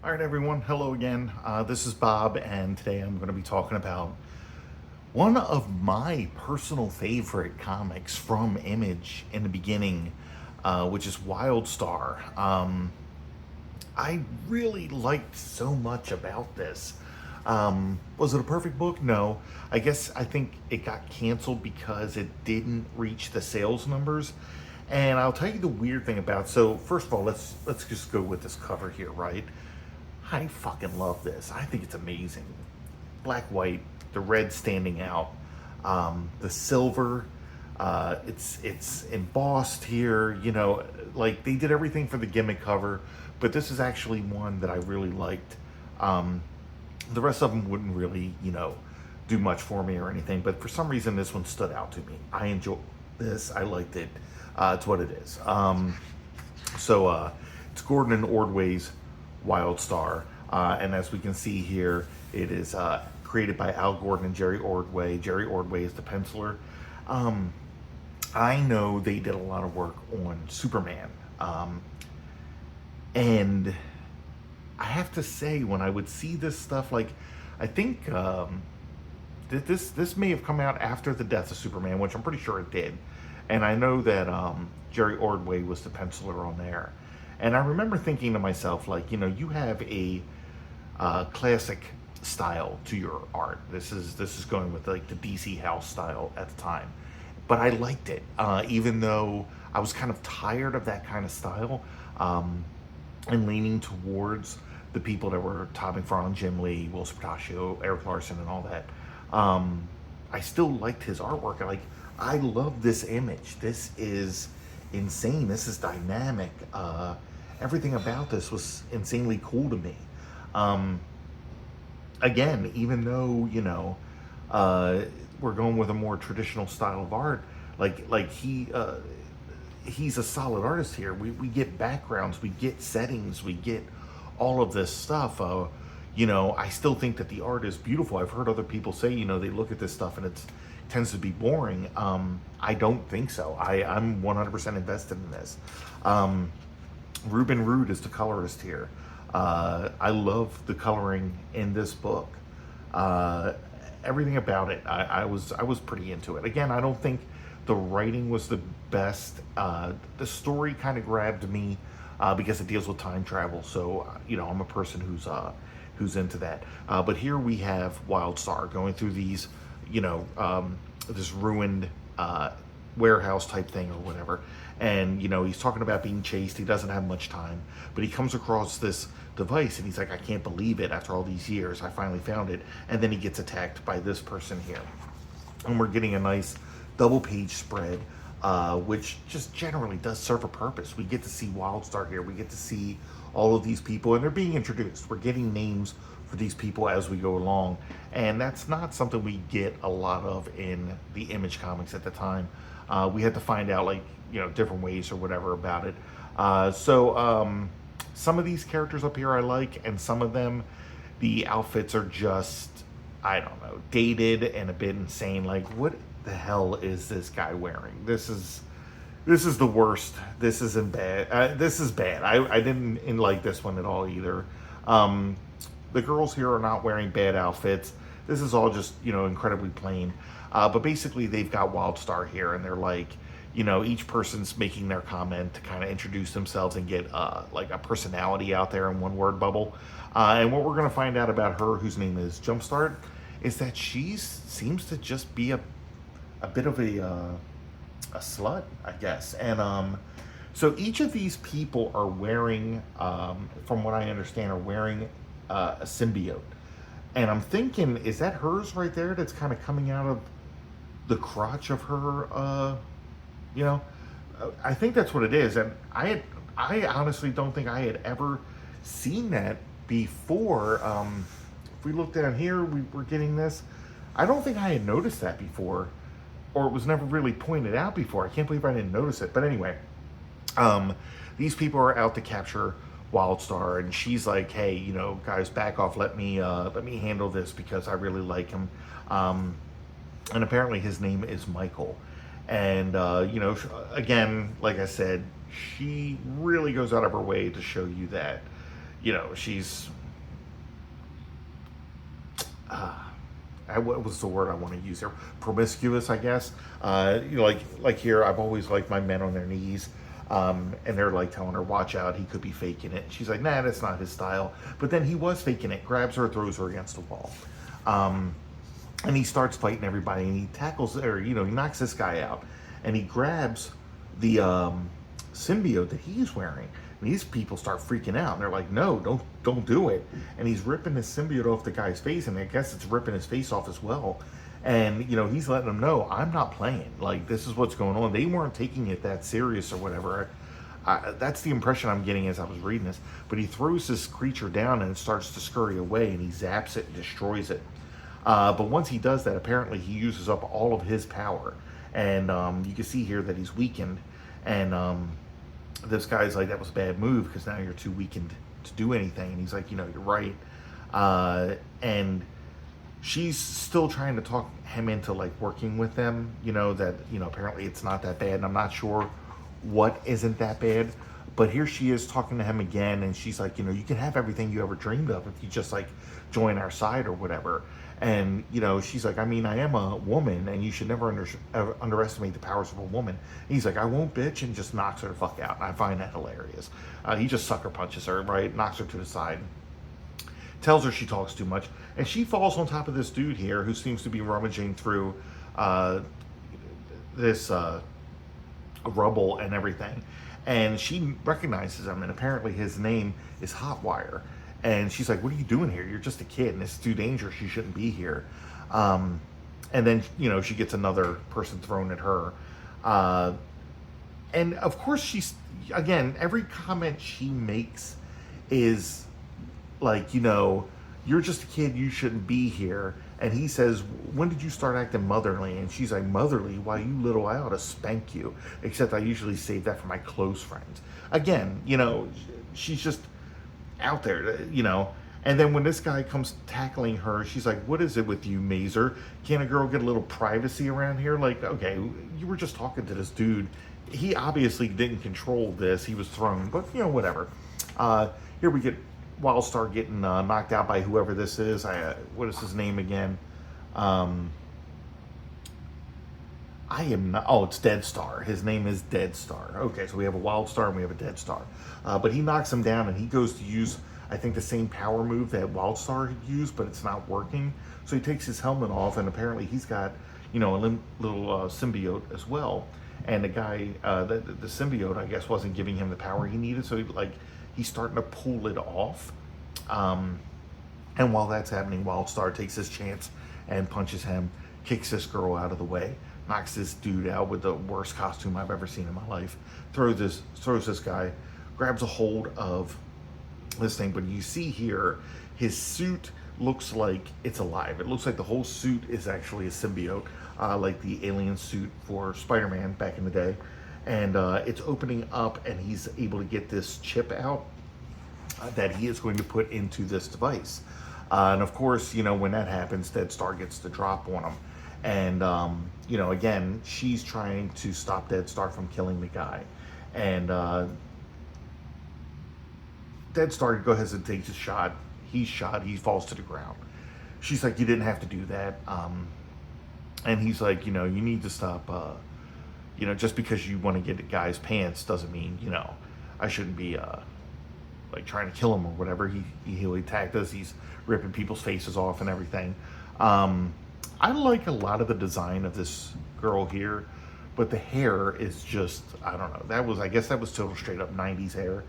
All right, everyone. Hello again. This is Bob, and today I'm going to be talking about one of my personal favorite comics from Image in the beginning, which is Wildstar. I really liked so much about this. Was it a perfect book? No. I think it got canceled because it didn't reach the sales numbers. And I'll tell you the weird thing about. So first of all, let's just go with this cover here, right? I fucking love this. I think it's amazing. Black, white, the red standing out, the silver. It's embossed here. Like they did everything for the gimmick cover, but this is actually one that I really liked. Um, the rest of them wouldn't really, do much for me or anything, but for some reason this one stood out to me. I enjoyed this. I liked it. It's what it is. It's Gordon and Ordway's Wildstar. And as we can see here, it is created by Al Gordon and Jerry Ordway. Jerry Ordway is the penciler. Um, I know they did a lot of work on Superman. And I have to say, when I would see this stuff, like, I think this may have come out after the death of Superman, which I'm pretty sure it did. And I know that Jerry Ordway was the penciler on there. And I remember thinking to myself, like, you have a classic style to your art. This is going with like the DC house style at the time, but I liked it, even though I was kind of tired of that kind of style, and leaning towards the people that were Todd McFarlane, Jim Lee, Will Spataccio, Eric Larson, and all that. I still liked his artwork. I love this image. This is insane. This is dynamic. Everything about this was insanely cool to me. Um, Again, even though we're going with a more traditional style of art, he's a solid artist here. We get backgrounds, we get settings, we get all of this stuff. I still think that the art is beautiful. I've heard other people say, they look at this stuff and it tends to be boring. I don't think so. I'm 100% invested in this. Ruben Root is the colorist here. I love the coloring in this book. Uh, Everything about it, I was pretty into it. Again, I don't think the writing was the best. The story kind of grabbed me because it deals with time travel. So I'm a person who's into that. But here we have Wildstar going through these, this ruined warehouse type thing or whatever. And he's talking about being chased. He doesn't have much time, but he comes across this device and he's like, I can't believe it. After all these years, I finally found it. And then he gets attacked by this person here, and we're getting a nice double page spread, which just generally does serve a purpose. We get to see Wildstar here. We get to see all of these people, and they're being introduced. We're getting names for these people as we go along, and that's not something we get a lot of in the Image comics at the time. We had to find out, like, different ways or whatever about it. Some of these characters up here I like, and some of them, the outfits are just, I don't know, dated and a bit insane. Like, what the hell is this guy wearing? This is the worst. This isn't bad. This is bad. I didn't like this one at all either. The girls here are not wearing bad outfits. This is all just, incredibly plain. But basically, they've got Wildstar here, and they're like, each person's making their comment to kind of introduce themselves and get like a personality out there in one word bubble. And what we're going to find out about her, whose name is Jumpstart, is that she seems to just be a bit of a slut, I guess. And so each of these people are wearing, from what I understand, are wearing a symbiote. And I'm thinking, is that hers right there that's kind of coming out of the crotch of her? You know, I think that's what it is. And I honestly don't think I had ever seen that before. If we look down here, we're getting this. I don't think I had noticed that before, or it was never really pointed out before. I can't believe I didn't notice it. But anyway, these people are out to capture Wildstar, and she's like, "Hey, guys, back off. Let me handle this because I really like him." And apparently, his name is Michael. And again, like I said, she really goes out of her way to show you that, she's what was the word I want to use here? Promiscuous, I guess. Like here, I've always liked my men on their knees. And they're like telling her, watch out, he could be faking it. She's like, nah, that's not his style. But then he was faking it, grabs her, throws her against the wall. And he starts fighting everybody, and he tackles, or, he knocks this guy out. And he grabs the symbiote that he's wearing. And these people start freaking out. And they're like, no, don't do it. And he's ripping the symbiote off the guy's face, and I guess it's ripping his face off as well. And, he's letting them know, I'm not playing. Like, this is what's going on. They weren't taking it that serious or whatever. That's the impression I'm getting as I was reading this. But he throws this creature down, and it starts to scurry away, and he zaps it and destroys it. But once he does that, apparently he uses up all of his power. And you can see here that he's weakened. And this guy's like, that was a bad move, because now you're too weakened to do anything. And he's like, you're right. And she's still trying to talk him into like working with them, that, apparently it's not that bad. And I'm not sure what isn't that bad, but here she is talking to him again. And she's like, you can have everything you ever dreamed of if you just like join our side or whatever. And, she's like, I mean, I am a woman, and you should never underestimate the powers of a woman. And he's like, I won't, bitch, and just knocks her the fuck out. And I find that hilarious. He just sucker punches her, right? Knocks her to the side. Tells her she talks too much, and she falls on top of this dude here who seems to be rummaging through this rubble and everything. And she recognizes him, and apparently his name is Hotwire. And she's like, what are you doing here? You're just a kid, and it's too dangerous. You shouldn't be here. And then, she gets another person thrown at her. And of course, she's, again, every comment she makes is like, you're just a kid, you shouldn't be here. And he says, when did you start acting motherly? And she's like, motherly? Why, you little, I ought to spank you. Except I usually save that for my close friends. Again, she's just out there, And then when this guy comes tackling her, she's like, what is it with you, Mazer? Can't a girl get a little privacy around here? Like, okay, you were just talking to this dude. He obviously didn't control this. He was thrown, but, whatever. Here we get Wildstar getting knocked out by whoever this is. What is his name again? I am not. Oh, it's Dead Star. His name is Dead Star. Okay, so we have a Wildstar and we have a Dead Star. But he knocks him down, and he goes to use, I think, the same power move that Wildstar had used, but it's not working. So he takes his helmet off, and apparently he's got, a little symbiote as well. And the guy, the symbiote, I guess, wasn't giving him the power he needed. So he's starting to pull it off. And while that's happening, Wildstar takes his chance and punches him, kicks this girl out of the way, knocks this dude out with the worst costume I've ever seen in my life, throws this guy, grabs a hold of this thing. But you see here, his suit looks like it's alive. It looks like the whole suit is actually a symbiote, like the alien suit for Spider-Man back in the day. And it's opening up, and he's able to get this chip out that he is going to put into this device. And of course, when that happens, Dead Star gets the drop on him. And, again, she's trying to stop Dead Star from killing the guy. And Dead Star goes ahead and takes a shot. He's shot. He falls to the ground. She's like, you didn't have to do that. And he's like, you need to stop. Just because you want to get a guy's pants doesn't mean, I shouldn't be like trying to kill him or whatever. He attacked us. He's ripping people's faces off and everything. I like a lot of the design of this girl here, but the hair is just, I don't know. I guess that was total straight up 90s hair.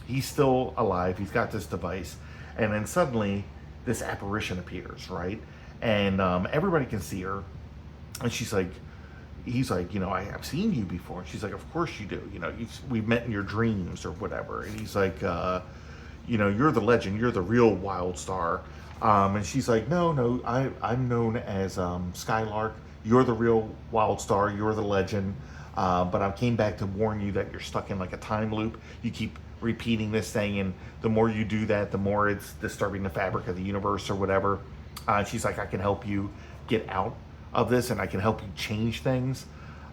He's still alive. He's got this device. And then suddenly this apparition appears, right? And everybody can see her. And he's like, I've seen you before. And she's like, of course you do. We've met in your dreams or whatever. And he's like, you're the legend. You're the real Wildstar. And she's like, no, I'm known as Skylark. You're the real Wildstar. You're the legend. But I came back to warn you that you're stuck in like a time loop. You keep repeating this thing, and the more you do that, the more it's disturbing the fabric of the universe or whatever. She's like, I can help you get out of this, and I can help you change things.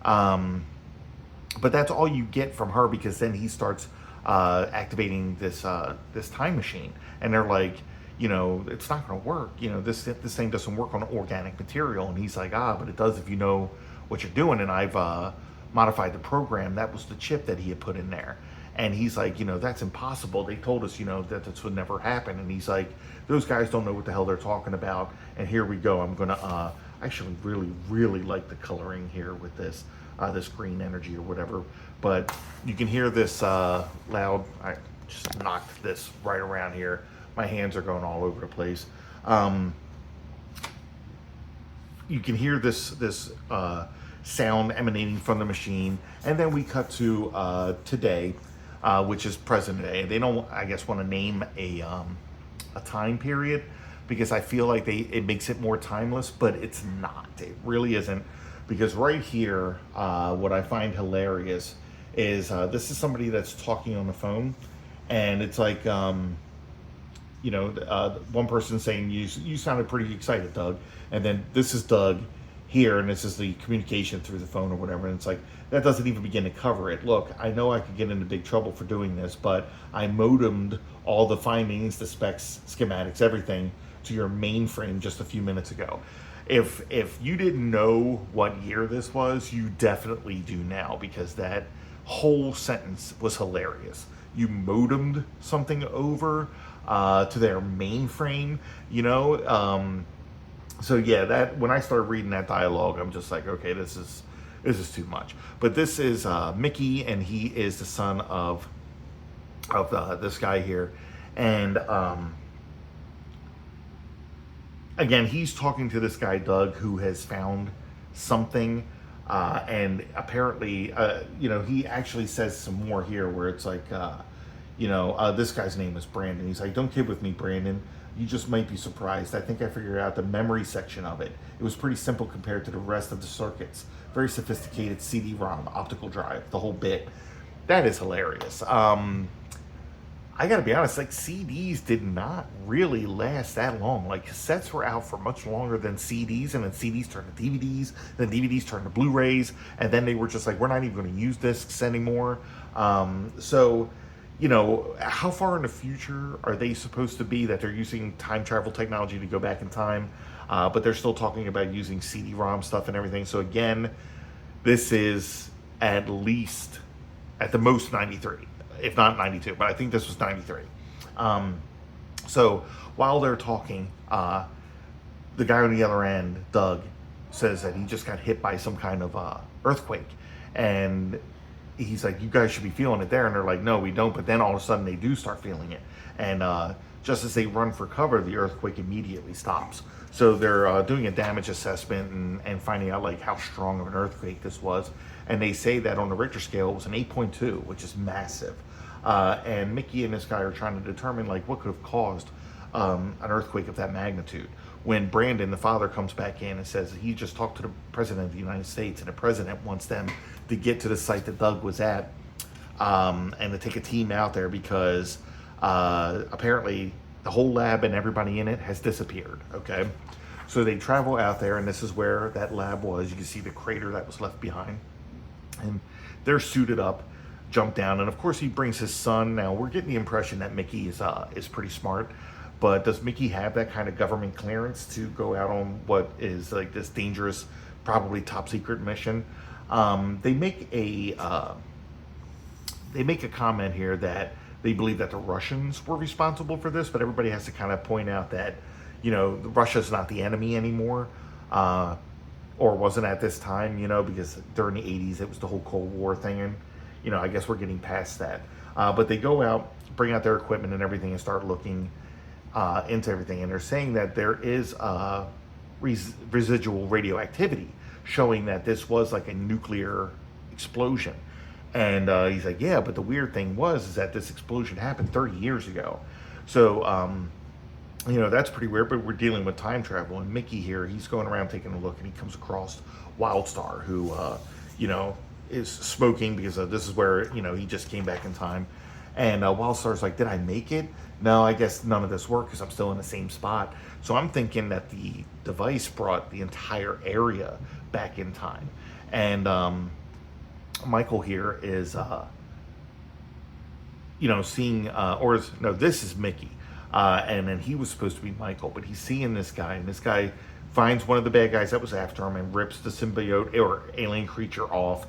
But that's all you get from her, because then he starts activating this time machine, and they're like, it's not going to work. This thing doesn't work on organic material. And he's like, but it does if you know what you're doing. And I've modified the program. That was the chip that he had put in there. And he's like, that's impossible. They told us, that this would never happen. And he's like, those guys don't know what the hell they're talking about. And here we go. I'm gonna actually really, really like the coloring here with this this green energy or whatever. But you can hear this loud. I just knocked this right around here. My hands are going all over the place. You can hear this sound emanating from the machine, and then we cut to today, which is present day. They don't, I guess, want to name a time period because I feel like it makes it more timeless, but it's not. It really isn't, because right here, what I find hilarious is this is somebody that's talking on the phone, and it's like. One person saying, you sounded pretty excited, Doug. And then this is Doug here, and this is the communication through the phone or whatever. And it's like, that doesn't even begin to cover it. Look, I know I could get into big trouble for doing this, but I modemed all the findings, the specs, schematics, everything to your mainframe just a few minutes ago. If you didn't know what year this was, you definitely do now, because that whole sentence was hilarious. You modemed something over to their mainframe, so yeah, that when I started reading that dialogue, I'm just like, okay, this is too much. But this is Mickey, and he is the son of this guy here, and again, he's talking to this guy Doug, who has found something, and apparently, he actually says some more here where it's like. This guy's name is Brandon. He's like, don't kid with me, Brandon. You just might be surprised. I think I figured out the memory section of it. It was pretty simple compared to the rest of the circuits. Very sophisticated CD-ROM, optical drive, the whole bit. That is hilarious. I gotta be honest, like, CDs did not really last that long. Like, cassettes were out for much longer than CDs, and then CDs turned to DVDs, then DVDs turned to Blu-rays, and then they were just like, we're not even going to use discs anymore. How far in the future are they supposed to be that they're using time travel technology to go back in time? But they're still talking about using CD-ROM stuff and everything. So again, this is at the most 93, if not 92, but I think this was 93. So while they're talking, the guy on the other end, Doug, says that he just got hit by some kind of earthquake. And he's like, you guys should be feeling it there. And they're like, no, we don't. But then all of a sudden they do start feeling it. And just as they run for cover, the earthquake immediately stops. So they're doing a damage assessment and finding out like how strong of an earthquake this was. And they say that on the Richter scale, it was an 8.2, which is massive. And Mickey and this guy are trying to determine like what could have caused an earthquake of that magnitude. When Brandon, the father, comes back in and says he just talked to the president of the United States, and the president wants them to get to the site that Doug was at, and to take a team out there because apparently the whole lab and everybody in it has disappeared. Okay, so they travel out there, and this is where that lab was. You can see the crater that was left behind, and they're suited up, jump down, and of course he brings his son. Now we're getting the impression that Mickey is pretty smart. But does Mickey have that kind of government clearance to go out on what is like this dangerous, probably top secret mission? They make a comment here that they believe that the Russians were responsible for this, but everybody has to kind of point out that, Russia's not the enemy anymore, or wasn't at this time, because during the 80s it was the whole Cold War thing, and I guess we're getting past that. But they go out, bring out their equipment and everything, and start looking into everything, and they're saying that there is residual radioactivity showing that this was like a nuclear explosion. And he's like, yeah, but the weird thing is that this explosion happened 30 years ago. So that's pretty weird, but we're dealing with time travel. And Mickey here, he's going around taking a look, and he comes across Wildstar, who is smoking because this is where he just came back in time. And Wildstar's like, did I make it? No, I guess none of this worked because I'm still in the same spot. So I'm thinking that the device brought the entire area back in time. And Michael here is, seeing, no, this is Mickey. And then he was supposed to be Michael, but he's seeing this guy, and this guy finds one of the bad guys that was after him and rips the symbiote or alien creature off,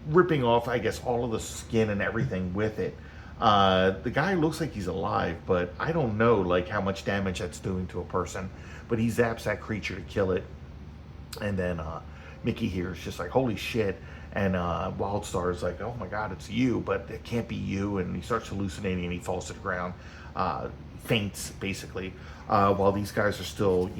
ripping off, I guess, all of the skin and everything with it. The guy looks like he's alive, but I don't know like how much damage that's doing to a person. But he zaps that creature to kill it, and then Mickey here is just like, holy shit. And Wildstar is like, oh my god, it's you, but it can't be you. And he starts hallucinating and he falls to the ground, faints basically, while these guys are still,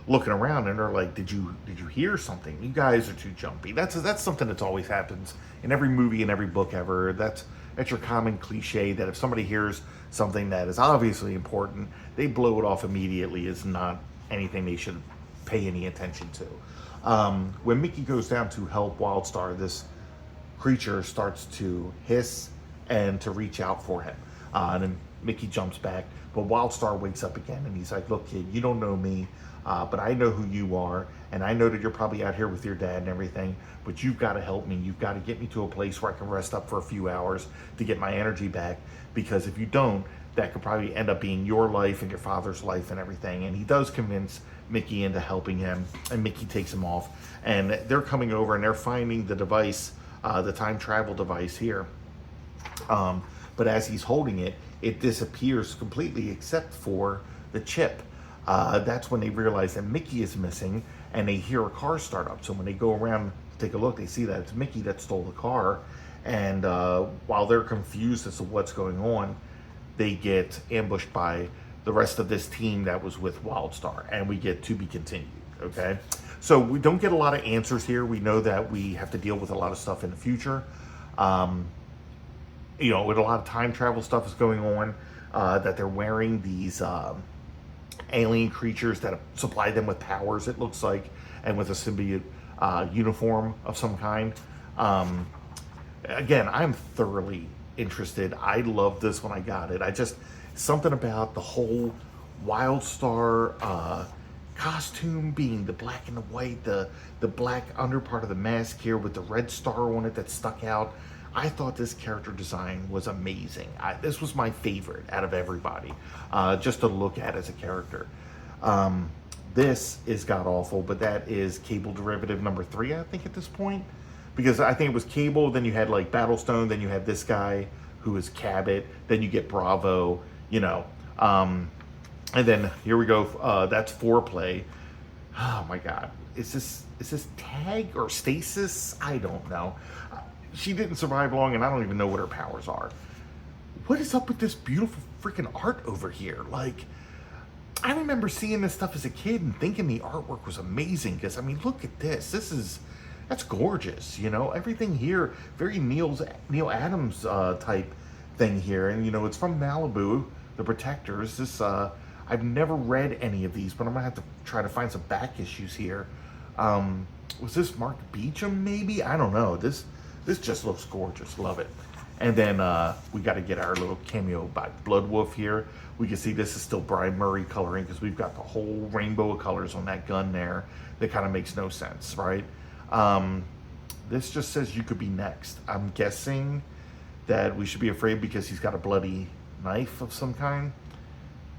looking around, and they're like, did you hear something? You guys are too jumpy. That's something that's always happens in every movie and every book ever. That's your common cliche, that if somebody hears something that is obviously important, they blow it off immediately as not anything they should pay any attention to. When Mickey goes down to help Wildstar, this creature starts to hiss and to reach out for him. And then Mickey jumps back, but Wildstar wakes up again, and he's like, look, kid, you don't know me, but I know who you are, and I know that you're probably out here with your dad and everything, but you've got to help me. You've got to get me to a place where I can rest up for a few hours to get my energy back, because if you don't, that could probably end up being your life and your father's life and everything. And he does convince Mickey into helping him, and Mickey takes him off, and they're coming over and they're finding the device, the time travel device here. But as he's holding it, it disappears completely except for the chip. That's when they realize that Mickey is missing, and they hear a car start up. So when they go around to take a look, they see that it's Mickey that stole the car. And while they're confused as to what's going on, they get ambushed by the rest of this team that was with Wildstar, and we get to be continued. Okay, so we don't get a lot of answers here. We know that we have to deal with a lot of stuff in the future. With a lot of time travel stuff is going on, that they're wearing these alien creatures that supply them with powers, it looks like, and with a symbiote uniform of some kind. Again, I'm thoroughly interested. I loved this when I got it. Something about the whole Wildstar costume being the black and the white, the black under part of the mask here with the red star on it that stuck out. I thought this character design was amazing. This was my favorite out of everybody, just to look at as a character. This is god-awful, but that is Cable derivative number 3, I think, at this point. Because I think it was Cable, then you had like Battlestone, then you had this guy who is Cabot, then you get Bravo, and then here we go, that's Foreplay. Oh my god, is this Tag or Stasis? I don't know. She didn't survive long, and I don't even know what her powers are. What is up with this beautiful freaking art over here? Like, I remember seeing this stuff as a kid and thinking the artwork was amazing, because I mean, look at this. That's gorgeous, everything here, very Neil Adams type thing here. And it's from Malibu, the Protectors. I've never read any of these, but I'm gonna have to try to find some back issues here. Was this Mark Beecham maybe? I don't know. This just looks gorgeous. Love it. And then we got to get our little cameo by Blood Wolf here. We can see this is still Brian Murray coloring, because we've got the whole rainbow of colors on that gun there. That kind of makes no sense, right? This just says you could be next. I'm guessing that we should be afraid because he's got a bloody knife of some kind.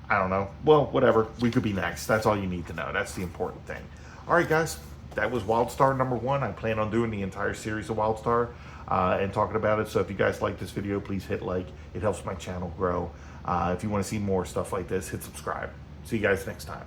I don't know. Well, whatever. We could be next. That's all you need to know. That's the important thing. All right, guys. That was Wildstar number 1. I plan on doing the entire series of Wildstar and talking about it. So if you guys like this video, please hit like. It helps my channel grow. If you want to see more stuff like this, hit subscribe. See you guys next time.